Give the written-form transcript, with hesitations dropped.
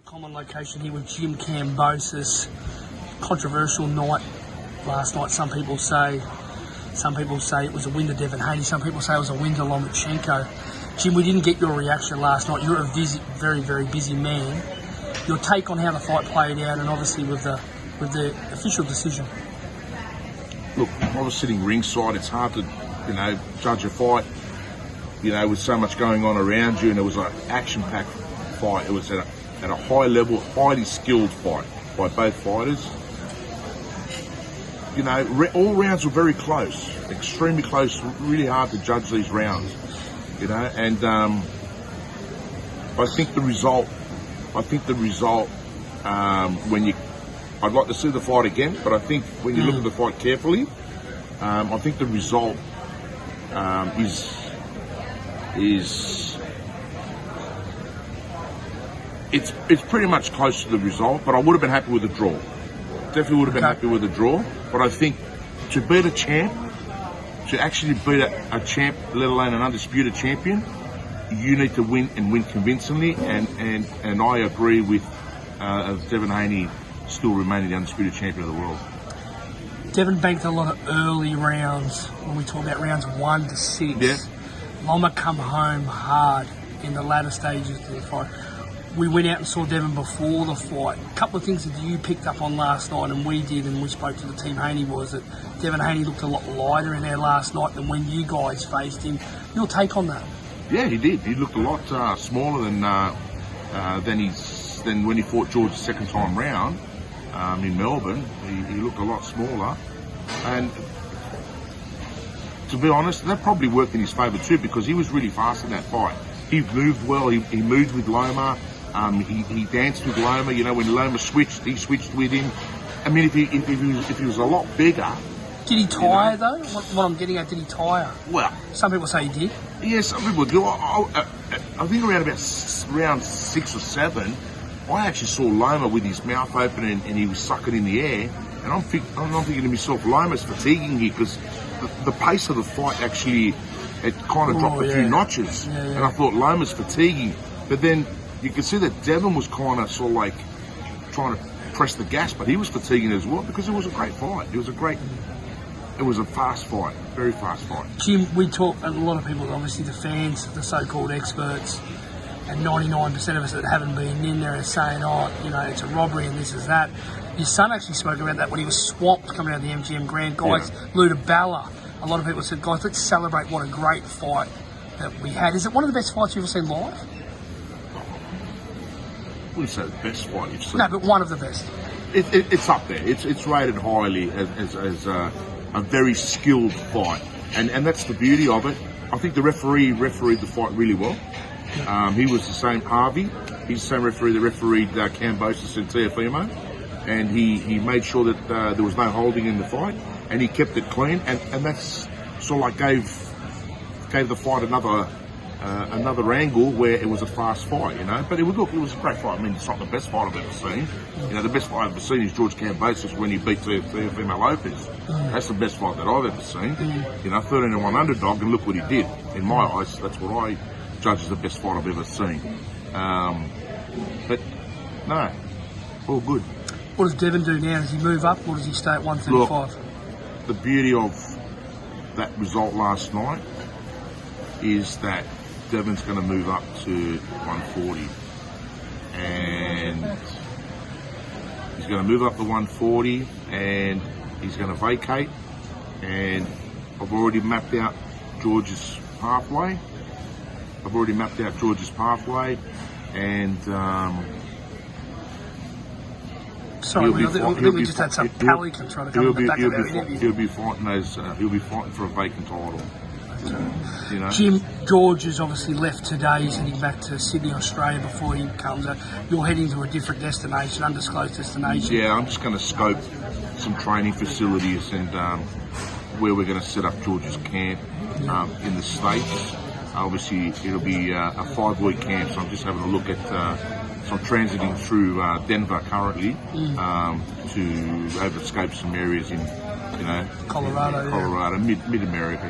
common location here with Jim Kambosos. Controversial night last night. Some people say it was a win to Devin Haney. Some people say it was a win to Lomachenko. Jim, we didn't get your reaction last night. You're a very, very busy man. Your take on how the fight played out, and obviously with the official decision. Look, I was sitting ringside. It's hard to, judge a fight, with so much going on around you, and it was an action-packed fight. It was at a high level, highly skilled fight by both fighters. All rounds were very close, extremely close. Really hard to judge these rounds, and I think the result. I'd like to see the fight again, but I think when you look at the fight carefully, I think the result it's pretty much close to the result. But I would have been happy with a draw. Definitely would have been happy with a draw. But I think to beat a champ, to actually beat a champ, let alone an undisputed champion, you need to win and win convincingly. And I agree with Devin Haney still remaining the undisputed champion of the world. Devin banked a lot of early rounds when we talk about rounds 1 to 6. Yeah. Loma come home hard in the latter stages of the fight. We went out and saw Devin before the fight. A couple of things that you picked up on last night, and we did, and we spoke to the team Haney, was that Devin Haney looked a lot lighter in there last night than when you guys faced him. Your take on that? Yeah, he did. He looked a lot smaller than when he fought George the second time round in Melbourne. He looked a lot smaller, and to be honest, that probably worked in his favour too, because he was really fast in that fight. He moved well. He moved with Loma. He danced with Loma. When Loma switched, he switched with him. I mean, if he was a lot bigger. Did he tire though? What I'm getting at, did he tire? Well, some people say he did. Yeah, some people do. I think around about round 6 or 7, I actually saw Loma with his mouth open and he was sucking in the air. And I'm thinking to myself, Loma's fatiguing here, because the pace of the fight actually, it kind of dropped a few notches. Yeah. And I thought Loma's fatiguing. But then you could see that Devin was kind of sort of like trying to press the gas, but he was fatiguing as well, because it was a great fight. It was a fast fight, very fast fight. Jim, we talk, a lot of people, obviously the fans, the so-called experts, and 99% of us that haven't been in there are saying, it's a robbery and this is that. Your son actually spoke about that when he was swamped coming out of the MGM Grand. Guys, Ludabella, a lot of people said, guys, let's celebrate what a great fight that we had. Is it one of the best fights you've ever seen live? I wouldn't say the best fight you've seen. No, but one of the best. It's up there. It's rated highly as a very skilled fight, and that's the beauty of it. I think the referee refereed the fight really well. He was the same Harvey. He's the same referee that refereed Kambosos and Teofimo, and he made sure that there was no holding in the fight, and he kept it clean, and that's sort of like gave the fight another angle where it was a fast fight, But it was a great fight. I mean, it's not the best fight I've ever seen. The best fight I've ever seen is George Kambosos when he beat Teofimo Lopez. That's the best fight that I've ever seen. 13-1 underdog, and look what he did. In my eyes, that's what I judge as the best fight I've ever seen. But no, all good. What does Devin do now? Does he move up, or does he stay at 135? Look, the beauty of that result last night is that Devin's going to move up to 140, and he's going to move up to 140, and he's going to vacate. And I've already mapped out George's pathway. And sorry, we just had some Pelican trying to come in the back of our interview. He'll be fighting for a vacant title. Jim, George has obviously left today. He's heading back to Sydney, Australia before he comes out. You're heading to a different destination, undisclosed destination. Yeah, I'm just going to scope some training facilities and where we're going to set up George's camp in the States. Obviously, it'll be a 5-week camp, so I'm just having a look at. So I'm transiting through Denver currently to overscope some areas in, Colorado, Mid-America,